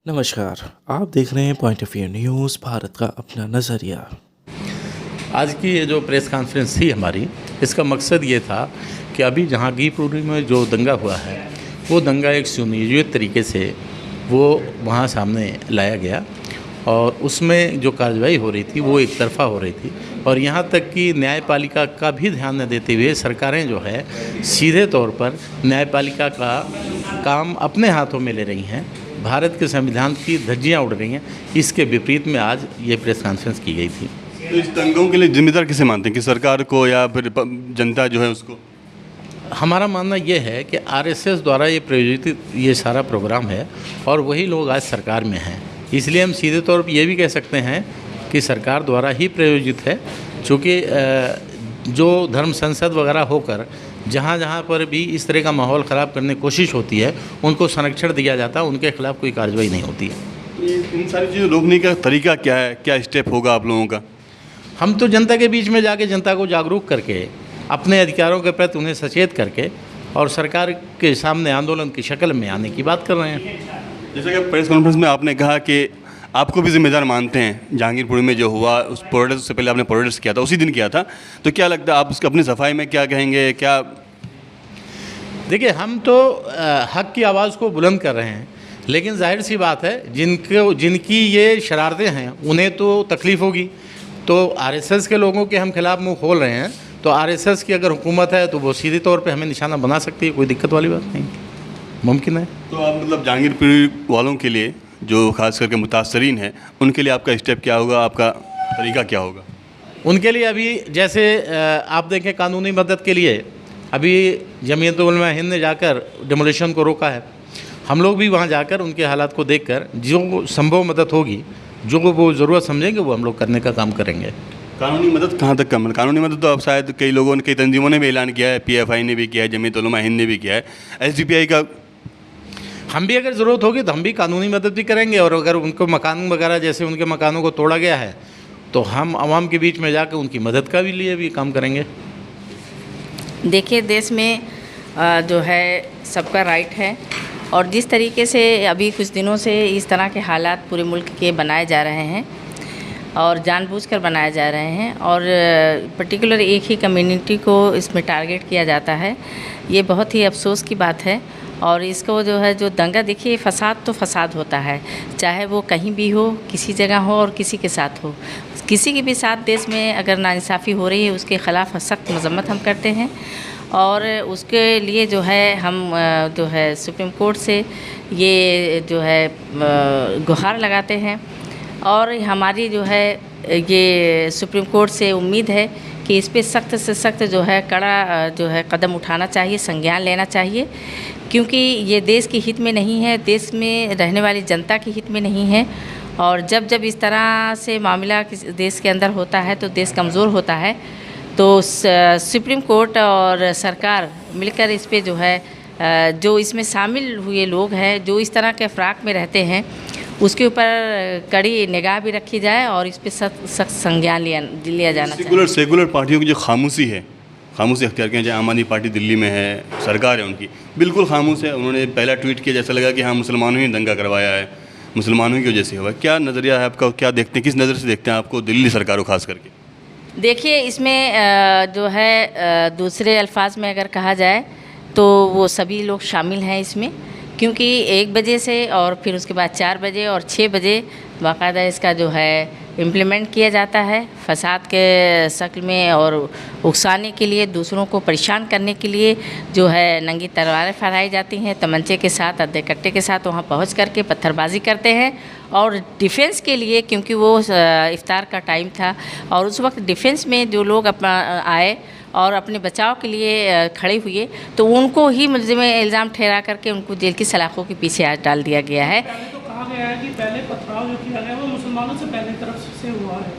नमस्कार। आप देख रहे हैं point of view news, Bharat का अपना नज़रिया। आज की ये जो प्रेस कॉन्फ्रेंस थी हमारी, इसका मकसद ये था कि अभी जहांगीरपुर में जो दंगा हुआ है, वो दंगा एक सुनियोजित तरीके से वो वहाँ सामने लाया गया और उसमें जो कार्रवाई हो रही थी वो एक तरफ़ा हो रही थी और यहाँ तक कि न्यायपालिका का भी ध्यान न देते हुए सरकारें जो है सीधे तौर पर न्यायपालिका का काम अपने हाथों में ले रही हैं। भारत के संविधान की धज्जियाँ उड़ रही हैं। इसके विपरीत में आज ये प्रेस कॉन्फ्रेंस की गई थी। तो इस दंगों के लिए जिम्मेदार किसे मानते हैं, कि सरकार को या फिर जनता जो है उसको? हमारा मानना ये है कि आरएसएस द्वारा ये प्रायोजित ये सारा प्रोग्राम है और वही लोग आज सरकार में हैं। इसलिए हम सीधे तौर पर ये भी कह सकते हैं कि सरकार द्वारा ही प्रायोजित है, चूँकि जो धर्म संसद वगैरह होकर जहाँ जहाँ पर भी इस तरह का माहौल ख़राब करने की कोशिश होती है उनको संरक्षण दिया जाता है, उनके खिलाफ़ कोई कार्रवाई नहीं होती है। इन सारी चीज़ें रोकने का तरीका क्या है, क्या स्टेप होगा आप लोगों का? हम तो जनता के बीच में जाके जनता को जागरूक करके अपने अधिकारों के प्रति उन्हें सचेत करके और सरकार के सामने आंदोलन की शक्ल में आने की बात कर रहे हैं। जैसे कि प्रेस कॉन्फ्रेंस में आपने कहा कि आपको भी जिम्मेदार मानते हैं। जहांगीरपुर में जो हुआ उस प्रोटेस्ट से पहले आपने प्रोटेस्ट किया था, उसी दिन किया था, तो क्या लगता है आप उसकी अपनी सफाई में क्या कहेंगे? क्या देखिए, हम तो हक की आवाज़ को बुलंद कर रहे हैं, लेकिन जाहिर सी बात है जिनकी ये शरारतें हैं उन्हें तो तकलीफ़ होगी। तो आरएसएस के लोगों के हम खिलाफ मुंह खोल रहे हैं, तो आरएसएस की अगर हुकूमत है तो वो सीधे तौर पे हमें निशाना बना सकती है, कोई दिक्कत वाली बात नहीं, मुमकिन है। तो आप मतलब जहांगीरपुर वालों के लिए जो खास करके मुतासरीन हैं उनके लिए आपका स्टेप क्या होगा, आपका तरीका क्या होगा? उनके लिए अभी जैसे आप देखें, कानूनी मदद के लिए अभी जमीयत उलमा हिंद ने जाकर डिमोलिशन को रोका है। हम लोग भी वहाँ जाकर उनके हालात को देखकर जो संभव मदद होगी, जो वो ज़रूरत समझेंगे, वो हम लोग करने का काम करेंगे। कानूनी मदद कहाँ तक कम? कानूनी मदद तो अब शायद कई लोगों ने, कई तंजीमों ने भी ऐलान किया है, पीएफआई ने भी किया है, जमीयत उलमा हिंद ने भी किया है, एसडीपीआई का। हम भी अगर ज़रूरत होगी तो हम भी कानूनी मदद भी करेंगे और अगर उनको मकान वगैरह जैसे उनके मकानों को तोड़ा गया है तो हम आवाम के बीच में जाकर उनकी मदद का भी लिए भी काम करेंगे। देखिए, देश में जो है सबका राइट है और जिस तरीके से अभी कुछ दिनों से इस तरह के हालात पूरे मुल्क के बनाए जा रहे हैं और जानबूझकर बनाए जा रहे हैं और पर्टिकुलर एक ही कम्युनिटी को इसमें टारगेट किया जाता है, ये बहुत ही अफसोस की बात है। और इसको जो है जो दंगा, देखिए फसाद तो फसाद होता है, चाहे वो कहीं भी हो, किसी जगह हो और किसी के साथ हो। किसी के भी साथ देश में अगर नाइंसाफ़ी हो रही है उसके ख़िलाफ़ सख्त मज़म्मत हम करते हैं और उसके लिए जो है हम जो है सुप्रीम कोर्ट से ये जो है गुहार लगाते हैं और हमारी जो है ये सुप्रीम कोर्ट से उम्मीद है कि इस पे सख्त से सख्त जो है कड़ा जो है कदम उठाना चाहिए, संज्ञान लेना चाहिए, क्योंकि ये देश के हित में नहीं है, देश में रहने वाली जनता के हित में नहीं है। और जब जब इस तरह से मामला देश के अंदर होता है तो देश कमज़ोर होता है। तो सुप्रीम कोर्ट और सरकार मिलकर इस पे जो है जो इसमें शामिल हुए लोग हैं, जो इस तरह के फ़राक में रहते हैं, उसके ऊपर कड़ी निगाह भी रखी जाए और इस पे सख्त संज्ञान लिया जाना चाहिए। सेकुलर पार्टियों की जो खामोशी है, खामोशी अख्तियार की, जहाँ आम आदमी पार्टी दिल्ली में है, सरकार है उनकी बिल्कुल खामोश है। उन्होंने पहला ट्वीट किया, जैसा लगा कि हाँ मुसलमानों ने दंगा करवाया है, मुसलमानों की वजह से हुआ। क्या नज़रिया है आपका, क्या देखते हैं, किस नज़र से देखते हैं आपको दिल्ली सरकार को खास करके? देखिए, इसमें जो है दूसरे अल्फाज में अगर कहा जाए तो वो सभी लोग शामिल हैं इसमें, क्योंकि 1 बजे से और फिर उसके बाद 4 बजे और 6 बजे बाकायदा इसका जो है इम्प्लीमेंट किया जाता है फसाद के शक्ल में और उकसाने के लिए, दूसरों को परेशान करने के लिए जो है नंगी तलवारें फहराई जाती हैं, तमंचे के साथ, अद्दे कट्टे के साथ वहाँ पहुँच करके पत्थरबाजी करते हैं और डिफेंस के लिए, क्योंकि वो इफ्तार का टाइम था और उस वक्त डिफेंस में जो लोग अपना आए और अपने बचाव के लिए खड़े हुए तो उनको ही मुल्ज़िम इल्ज़ाम ठहरा करके उनको जेल की सलाखों के पीछे आज डाल दिया गया है। कहा गया है कि पहले पथराव जो किया गया वो मुसलमानों से पहले तरफ से हुआ है।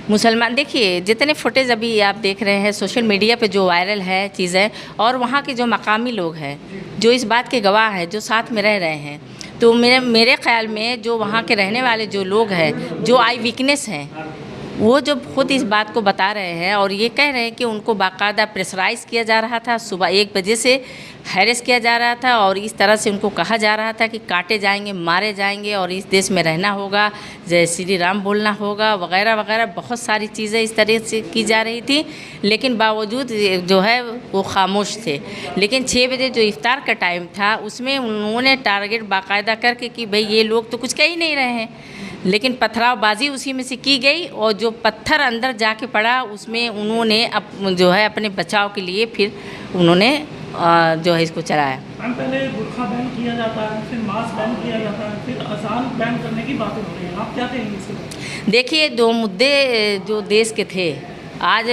मुसलमान, देखिए जितने फुटेज अभी आप देख रहे हैं सोशल मीडिया पे जो वायरल है चीज़ें, और वहाँ के जो मकामी लोग हैं जो इस बात के गवाह हैं, जो साथ में रह रहे हैं, तो मेरे ख़्याल में जो वहाँ के रहने वाले जो लोग हैं, जो आई विटनेस हैं, वो जो खुद इस बात को बता रहे हैं और ये कह रहे हैं कि उनको बाकायदा प्रेशराइज़ किया जा रहा था, सुबह 1 बजे से हैरेस किया जा रहा था और इस तरह से उनको कहा जा रहा था कि काटे जाएंगे, मारे जाएंगे और इस देश में रहना होगा, जय श्री राम बोलना होगा वगैरह वगैरह, बहुत सारी चीज़ें इस तरह से की जा रही थी। लेकिन बावजूद जो है वो खामोश थे। लेकिन 6 बजे जो इफ्तार का टाइम था उसमें उन्होंने टारगेट बाकायदा करके कि भाई ये लोग तो कुछ कह ही नहीं रहे हैं, लेकिन पथरावबाजी उसी में से की गई और जो पत्थर अंदर जाके पड़ा उसमें उन्होंने जो है अपने बचाव के लिए फिर उन्होंने जो है इसको चलाया। मैम पहले बुर्खा बैन किया जाता है, फिर मास्क बैन किया जाता है, फिर अजान बैन करने की बातें हो रही हैं, आप क्या कहेंगे इसके? देखिए, 2 मुद्दे जो देश के थे, आज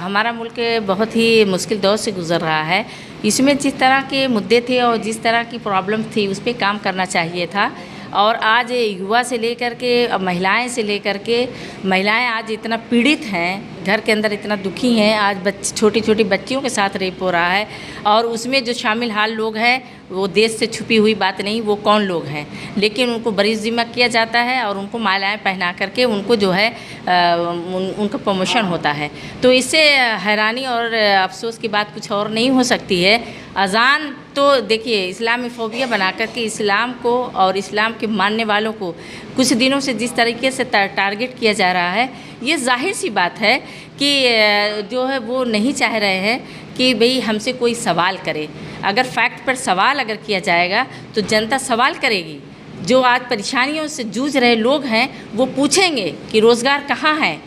हमारा मुल्क बहुत ही मुश्किल दौर से गुजर रहा है। इसमें जिस तरह के मुद्दे थे और जिस तरह की प्रॉब्लम थी उस पर काम करना चाहिए था। और आज युवा से लेकर के महिलाएं से लेकर के महिलाएं आज इतना पीड़ित हैं, घर के अंदर इतना दुखी हैं। आज छोटी छोटी बच्चियों के साथ रेप हो रहा है और उसमें जो शामिल हाल लोग हैं वो देश से छुपी हुई बात नहीं, वो कौन लोग हैं, लेकिन उनको बरीज़ ज़िम्मा किया जाता है और उनको मालाएं पहना करके उनको जो है उनका प्रमोशन होता है। तो इससे हैरानी और अफसोस की बात कुछ और नहीं हो सकती है। अज़ान तो देखिए, इस्लामी फोबिया बना करके इस्लाम को और इस्लाम के मानने वालों को कुछ दिनों से जिस तरीके से टारगेट किया जा रहा है, ये जाहिर सी बात है कि जो है वो नहीं चाह रहे हैं कि भाई हमसे कोई सवाल करे। अगर फैक्ट पर सवाल अगर किया जाएगा तो जनता सवाल करेगी। जो आज परेशानियों से जूझ रहे लोग हैं वो पूछेंगे कि रोज़गार कहाँ है।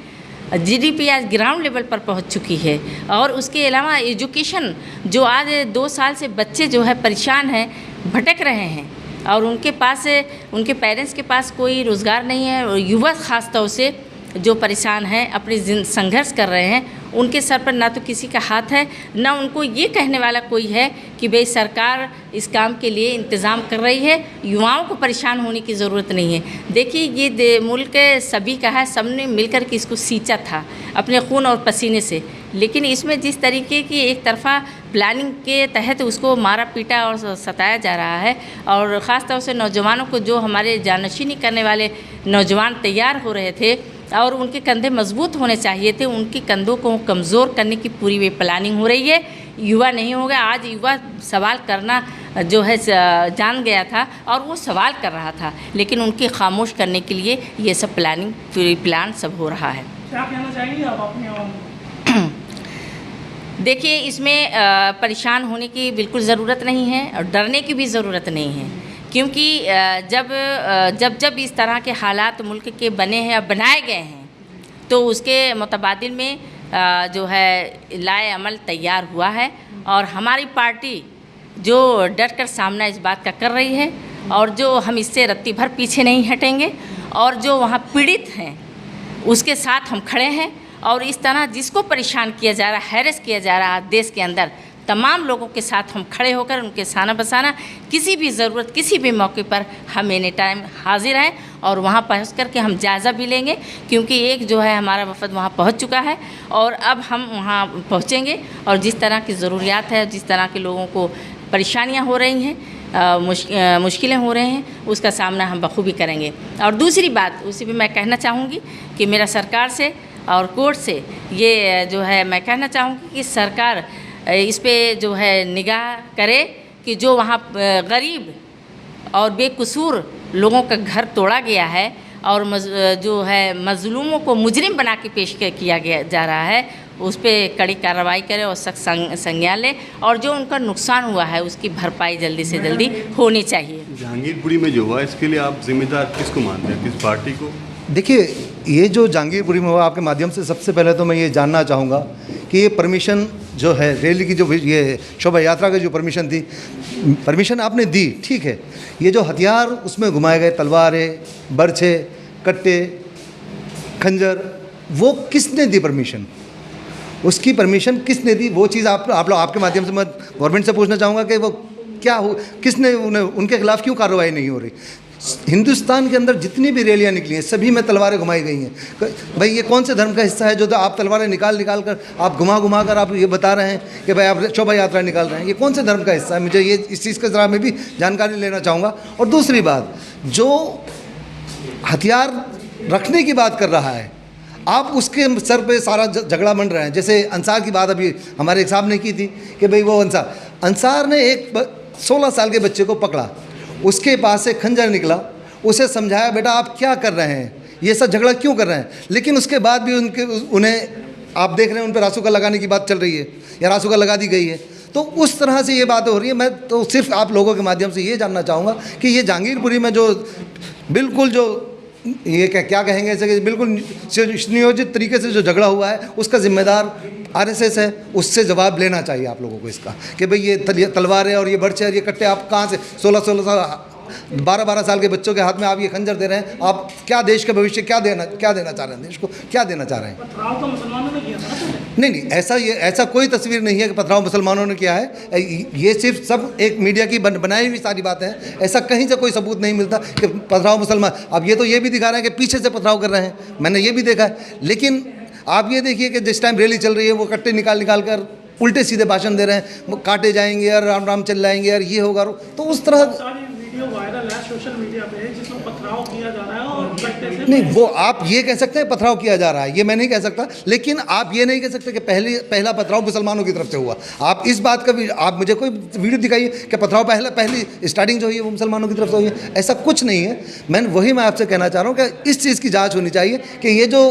जीडीपी आज ग्राउंड लेवल पर पहुंच चुकी है और उसके अलावा एजुकेशन, जो आज 2 साल से बच्चे जो है परेशान हैं, भटक रहे हैं और उनके पास, उनके पेरेंट्स के पास कोई रोज़गार नहीं है और युवा ख़ास तौर से जो परेशान हैं, अपनी संघर्ष कर रहे हैं, उनके सर पर ना तो किसी का हाथ है, ना उनको ये कहने वाला कोई है कि भाई सरकार इस काम के लिए इंतज़ाम कर रही है। युवाओं को परेशान होने की ज़रूरत नहीं है। देखिए, ये मुल्क सभी का है, सबने मिलकर के इसको सींचा था अपने खून और पसीने से, लेकिन इसमें जिस तरीके की एक तरफ़ा प्लानिंग के तहत उसको मारा पीटा और सताया जा रहा है और ख़ास तौर से नौजवानों को, जो हमारे जानशीनी करने वाले नौजवान तैयार हो रहे थे और उनके कंधे मजबूत होने चाहिए थे, उनके कंधों को कमज़ोर करने की पूरी वे प्लानिंग हो रही है। युवा नहीं होगा। आज युवा सवाल करना जो है जान गया था और वो सवाल कर रहा था, लेकिन उनके खामोश करने के लिए ये सब प्लानिंग, पूरी प्लान सब हो रहा है। क्या कहना चाहेंगे आप अपने आवाम को? देखिए, इसमें परेशान होने की बिल्कुल ज़रूरत नहीं है और डरने की भी ज़रूरत नहीं है, क्योंकि जब इस तरह के हालात मुल्क के बने हैं, बनाए गए हैं, तो उसके मुतबादिल में जो है लाए अमल तैयार हुआ है और हमारी पार्टी जो डट कर सामना इस बात का कर रही है और जो हम इससे रत्ती भर पीछे नहीं हटेंगे और जो वहाँ पीड़ित हैं उसके साथ हम खड़े हैं। और इस तरह जिसको परेशान किया जा रहा है, हैरेस किया जा रहा है देश के अंदर, तमाम लोगों के साथ हम खड़े होकर उनके साना बसाना, किसी भी ज़रूरत, किसी भी मौके पर हम एनी टाइम हाजिर हैं और वहाँ पहुँच कर के हम जायज़ा भी लेंगे, क्योंकि एक जो है हमारा वफद वहाँ पहुँच चुका है और अब हम वहाँ पहुँचेंगे और जिस तरह की ज़रूरियात है, जिस तरह के लोगों को परेशानियाँ हो रही हैं, मुश्किलें हो रहे हैं, उसका सामना हम बखूबी करेंगे। और दूसरी बात उसी पे मैं कहना चाहूँगी कि मेरा सरकार से और कोर्ट से ये जो है मैं कहना चाहूँगी कि सरकार इस पे जो है निगाह करे कि जो वहाँ गरीब और बेकसूर लोगों का घर तोड़ा गया है और जो है मज़लूमों को मुजरिम बना के पेश किया गया जा रहा है, उस पर कड़ी कार्रवाई करे और सख्त संज्ञान ले और जो उनका नुकसान हुआ है उसकी भरपाई जल्दी से जल्दी होनी चाहिए। जहांगीरपुरी में जो हुआ, इसके लिए आप जिम्मेदार किसको मानते हैं, किस पार्टी को? देखिए, ये जो जहांगीरपुरी में हुआ, आपके माध्यम से सबसे पहले तो मैं ये जानना चाहूँगा कि ये परमिशन जो है रैली की, जो ये शोभा यात्रा की जो परमिशन थी, परमिशन आपने दी, ठीक है, ये जो हथियार उसमें घुमाए गए, तलवारें, बर्छे, कट्टे, खंजर, वो किसने दी परमिशन? उसकी परमिशन किसने दी? वो चीज़ आप लोग, आपके माध्यम से मैं गवर्नमेंट से पूछना चाहूँगा कि वो क्या हो, किसने उनके खिलाफ़ क्यों कार्रवाई नहीं हो रही? हिंदुस्तान के अंदर जितनी भी रैलियाँ निकली हैं सभी में तलवारें घुमाई गई हैं। भाई, ये कौन से धर्म का हिस्सा है जो आप तलवारें निकाल कर, आप घुमा कर आप ये बता रहे हैं कि भाई आप शोभा यात्रा निकाल रहे हैं? ये कौन से धर्म का हिस्सा है? मुझे ये इस चीज़ के ज़रा मैं भी जानकारी लेना चाहूँगा। और दूसरी बात, जो हथियार रखने की बात कर रहा है, आप उसके सर पे सारा झगड़ा बन रहे हैं। जैसे अंसार की बात अभी हमारे एक साहब ने की थी कि भाई वो अंसार ने एक 16 साल के बच्चे को पकड़ा, उसके पास से खंजर निकला, उसे समझाया बेटा आप क्या कर रहे हैं, ये सब झगड़ा क्यों कर रहे हैं, लेकिन उसके बाद भी उन्हें आप देख रहे हैं उन पर रासुका लगाने की बात चल रही है या रासुका लगा दी गई है। तो उस तरह से ये बातें हो रही है। मैं तो सिर्फ आप लोगों के माध्यम से ये जानना चाहूँगा कि ये जहांगीरपुरी में जो बिल्कुल जो ये क्या कहेंगे ऐसे कि बिल्कुल नियोजित तरीके से जो झगड़ा हुआ है उसका जिम्मेदार आरएसएस है, उससे जवाब लेना चाहिए आप लोगों को इसका कि भाई ये तलवारें और ये बर्छे और ये कट्टे आप कहाँ से 16 साल 12 साल के बच्चों के हाथ में आप ये खंजर दे रहे हैं। आप क्या देश का भविष्य क्या देना चाह रहे हैं, देश को क्या देना चाह रहे हैं? पथराव तो मुसलमानों ने किया था ना? नहीं ऐसा कोई तस्वीर नहीं है कि पथराव मुसलमानों ने किया है। ये सिर्फ सब एक मीडिया की बनाई हुई सारी बातें हैं। ऐसा कहीं से कोई सबूत नहीं मिलता कि पथराव मुसलमान। अब ये तो ये भी दिखा रहे हैं कि पीछे से पथराव कर रहे हैं, मैंने ये भी देखा है। लेकिन आप ये देखिए कि जिस टाइम रैली चल रही है वो कट्टे निकाल कर उल्टे सीधे भाषण दे रहे हैं, वो काटे जाएंगे यार, राम राम चल जाएंगे यार, ये होगा। तो उस तरह सारी वीडियो वायरल है सोशल मीडिया पे जिसमें पथराव किया जा रहा है और कट्टे से नहीं, वो आप ये कह सकते हैं पथराव किया जा रहा है, ये मैं नहीं कह सकता। लेकिन आप ये नहीं कह सकते कि पहला पथराव मुसलमानों की तरफ से हुआ। आप इस बात का भी आप मुझे कोई वीडियो दिखाइए कि पथराव पहली स्टार्टिंग जो हुई है वो मुसलमानों की तरफ से हुई है। ऐसा कुछ नहीं है। मैं आपसे कहना चाह रहा हूँ कि इस चीज़ की जाँच होनी चाहिए कि ये जो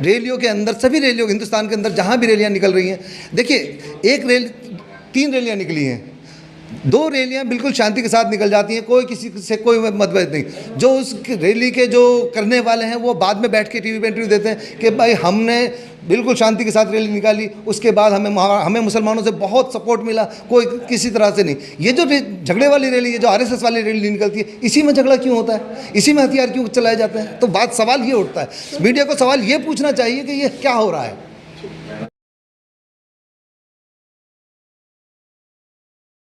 रैलियों के अंदर, सभी रैलियों हिंदुस्तान के अंदर जहाँ भी रैलियाँ निकल रही हैं, देखिए 3 रैलियाँ निकली हैं, 2 रैलियाँ बिल्कुल शांति के साथ निकल जाती हैं, कोई किसी से कोई मतभेद नहीं। जो उस रैली के जो करने वाले हैं वो बाद में बैठ के टीवी पे इंटरव्यू देते हैं कि भाई हमने बिल्कुल शांति के साथ रैली निकाली, उसके बाद हमें मुसलमानों से बहुत सपोर्ट मिला, कोई किसी तरह से नहीं। ये जो झगड़े वाली रैली है, जो आरएसएस वाली रैली निकलती है, इसी में झगड़ा क्यों होता है, इसी में हथियार क्यों चलाए जाते हैं? तो सवाल ये उठता है, मीडिया को सवाल ये पूछना चाहिए कि ये क्या हो रहा है।